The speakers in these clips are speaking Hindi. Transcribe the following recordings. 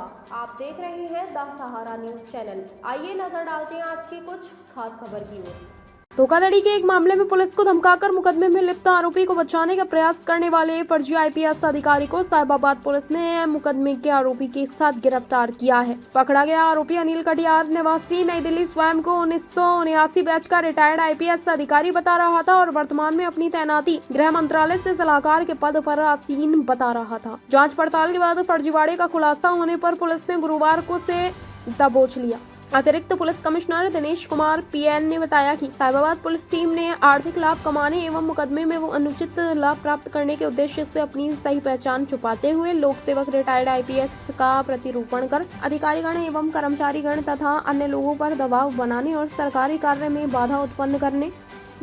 नमस्कार, आप देख रहे हैं द सहारा न्यूज चैनल। आइए नजर डालते हैं आज की कुछ खास खबर की ओर। धोखाधड़ी के एक मामले में पुलिस को धमकाकर मुकदमे में लिप्त आरोपी को बचाने का प्रयास करने वाले फर्जी आईपीएस अधिकारी को साहिबाबाद पुलिस ने मुकदमे के आरोपी के साथ गिरफ्तार किया है। पकड़ा गया आरोपी अनिल कटियार निवासी नई दिल्ली स्वयं को 1979 बैच का रिटायर्ड आईपीएस अधिकारी बता रहा था और वर्तमान में अपनी तैनाती गृह मंत्रालय से सलाहकार के पद पर आसीन बता रहा था। जाँच पड़ताल के बाद फर्जीवाड़े का खुलासा होने पर पुलिस ने गुरुवार को उसे दबोच लिया। अतिरिक्त police commissioner Dinesh Kumar PN ने बताया कि साहिबाबाद पुलिस टीम ने आर्थिक लाभ कमाने एवं मुकदमे में वो अनुचित लाभ प्राप्त करने के उद्देश्य से अपनी सही पहचान छुपाते हुए लोक सेवक रिटायर्ड आईपीएस का प्रतिरूपण कर अधिकारीगण एवं कर्मचारीगण तथा अन्य लोगों पर दबाव बनाने और सरकारी कार्य में बाधा उत्पन्न करने,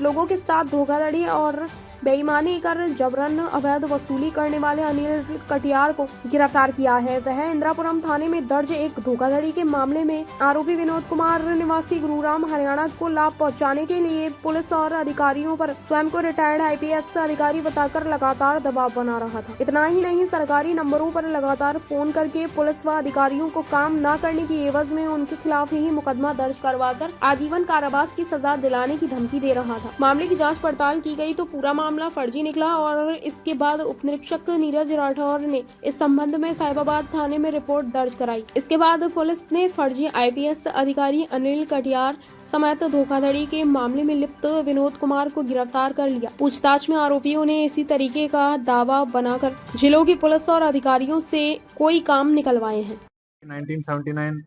लोगों के साथ धोखाधड़ी और बेईमानी कर जबरन अवैध वसूली करने वाले अनिल कटियार को गिरफ्तार किया है। वह इंदिरापुरम थाने में दर्ज एक धोखाधड़ी के मामले में आरोपी विनोद कुमार निवासी गुरुग्राम हरियाणा को लाभ पहुंचाने के लिए पुलिस और अधिकारियों पर स्वयं को रिटायर्ड आईपीएस अधिकारी बताकर लगातार दबाव बना रहा था। इतना ही नहीं, सरकारी नंबरों पर लगातार फोन करके पुलिस व अधिकारियों को काम न करने की एवज में उनके खिलाफ ही मुकदमा दर्ज करवाकर आजीवन कारावास की सजा दिलाने की धमकी दे रहा था। मामले की जाँच पड़ताल की गई तो पूरा मामला फर्जी निकला और इसके बाद उप निरीक्षक नीरज राठौर ने इस संबंध में साहिबाबाद थाने में रिपोर्ट दर्ज कराई। इसके बाद पुलिस ने फर्जी आईपीएस अधिकारी अनिल कटियार समेत धोखाधड़ी के मामले में लिप्त विनोद कुमार को गिरफ्तार कर लिया। पूछताछ में आरोपियों ने इसी तरीके का दावा बनाकर जिलों की पुलिस और अधिकारियों से कोई काम निकलवाए हैं। 1979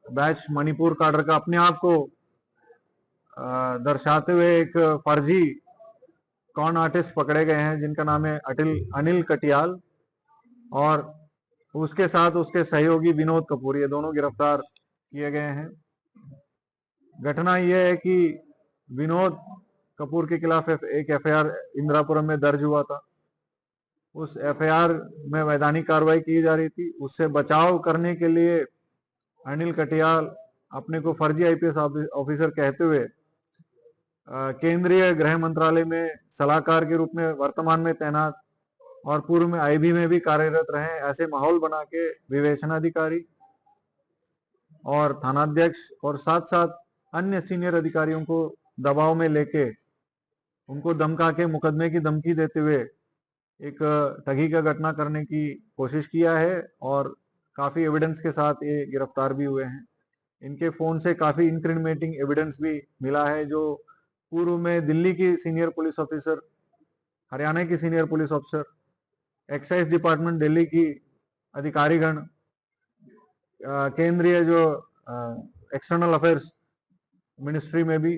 बैच मणिपुर काडर का अपने आप को दर्शाते हुए एक फर्जी कॉन आर्टिस्ट पकड़े गए हैं जिनका नाम है अनिल कटियाल और उसके साथ उसके सहयोगी विनोद कपूर, ये दोनों गिरफ्तार किए गए हैं। घटना यह है कि विनोद कपूर के खिलाफ एक एफआईआर इंदिरापुरम में दर्ज हुआ था। उस एफआईआर में वैधानिक कार्रवाई की जा रही थी। उससे बचाव करने के लिए अनिल कटियाल अपने को फर्जी आईपीएस ऑफिसर कहते हुए केंद्रीय गृह मंत्रालय में सलाहकार के रूप में वर्तमान में तैनात और पूर्व में आईबी में भी कार्यरत रहे, ऐसे माहौल बना के विवेचनाधिकारी और थानाध्यक्ष और साथ साथ अन्य सीनियर अधिकारियों को दबाव में लेके उनको धमका के मुकदमे की धमकी देते हुए एक ठगी का घटना करने की कोशिश किया है और काफी एविडेंस के साथ ये गिरफ्तार भी हुए हैं। इनके फोन से काफी इंक्रिमिनेटिंग एविडेंस भी मिला है जो पूर्व में दिल्ली की सीनियर पुलिस ऑफिसर, हरियाणा की senior police officer, excise department Delhi की अधिकारीगण, केंद्रीय जो एक्सटर्नल अफेयर्स मिनिस्ट्री में भी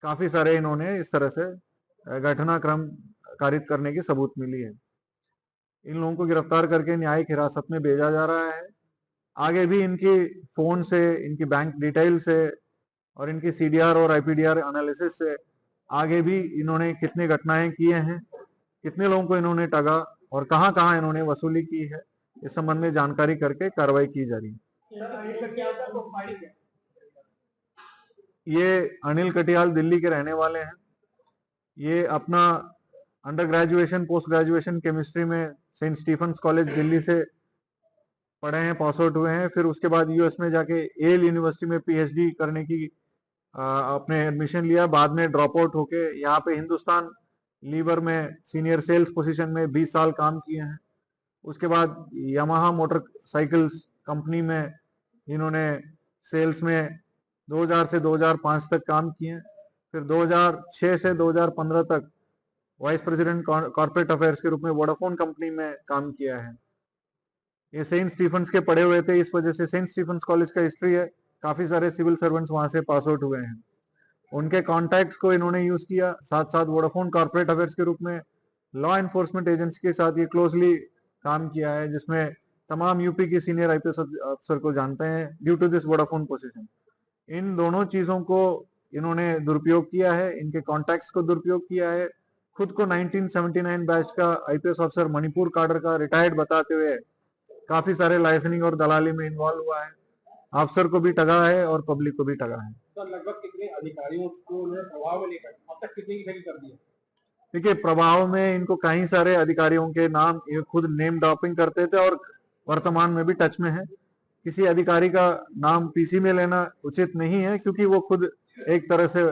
काफी सारे इन्होंने इस तरह से घटनाक्रम कारित करने की सबूत मिली है। इन लोगों को गिरफ्तार करके न्यायिक हिरासत में भेजा जा रहा है। आगे भी इनकी फोन से, इनकी बैंक डिटेल से और इनकी सीडीआर और आईपीडीआर एनालिसिस से आगे भी इन्होंने कितने घटनाएं किए हैं, कितने लोगों को इन्होंने ठगा और कहां कहां इन्होंने वसूली की है, इस संबंध में जानकारी करके कार्रवाई की जा रही है। ये अनिल कटियाल दिल्ली के रहने वाले हैं। ये अपना under graduation, post graduation chemistry में सेंट स्टीफेंस कॉलेज दिल्ली से पढ़े हैं, पास आउट हुए हैं। फिर उसके बाद यूएस में जाके येल यूनिवर्सिटी में पीएचडी करने की अपने एडमिशन लिया। बाद में ड्रॉप आउट होके यहाँ पे हिंदुस्तान लीवर में सीनियर सेल्स पोजीशन में 20 साल काम किए हैं। उसके बाद यामाहा मोटरसाइकिल्स कंपनी में इन्होंने सेल्स में 2000 से 2005 तक काम किए। फिर 2006 से 2015 तक वाइस प्रेसिडेंट कॉर्पोरेट अफेयर्स के रूप में वोडाफोन कंपनी में काम किया है। ये सेंट स्टीफेंस के पढ़े हुए थे, इस वजह से सेंट स्टीफेंस कॉलेज का हिस्ट्री है, काफी सारे सिविल सर्वेंट्स वहां से पास आउट हुए हैं। उनके कॉन्टैक्ट्स को इन्होंने यूज किया। साथ साथ वोडाफोन कॉर्पोरेट अफेयर्स के रूप में लॉ एनफोर्समेंट एजेंसी के साथ ये क्लोजली काम किया है, जिसमें तमाम यूपी की सीनियर आईपीएस अफसर को जानते हैं due to this Vodafone position. इन दोनों चीजों को इन्होंने दुरुपयोग किया है, इनके कॉन्टैक्ट्स को दुरुपयोग किया है। खुद को 1979 बैच का आईपीएस ऑफिसर मणिपुर काडर का रिटायर्ड बताते हुए काफी सारे लाइसेंसिंग और दलाली में इन्वॉल्व हुआ है। अफसर को भी ठगा है और पब्लिक को भी ठगा है। सर, लगभग कितने अधिकारियों को उन्होंने प्रभाव में लेकर अब तक कितने की ठगी कर दी है? देखिए, प्रभाव में इनको कई सारे अधिकारियों के नाम ये खुद नेम ड्रॉपिंग करते थे और वर्तमान में भी टच में है। किसी अधिकारी का नाम पीसी में लेना उचित नहीं है, क्योंकि वो खुद एक तरह से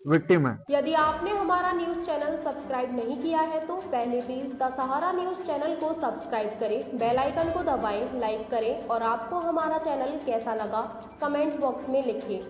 विक्टिम है। यदि आपने हमारा न्यूज चैनल सब्सक्राइब नहीं किया है तो पहले please the Sahara news channel को सब्सक्राइब करें, बेल आइकन को दबाएं, लाइक करें और आपको हमारा चैनल कैसा लगा कमेंट बॉक्स में लिखें।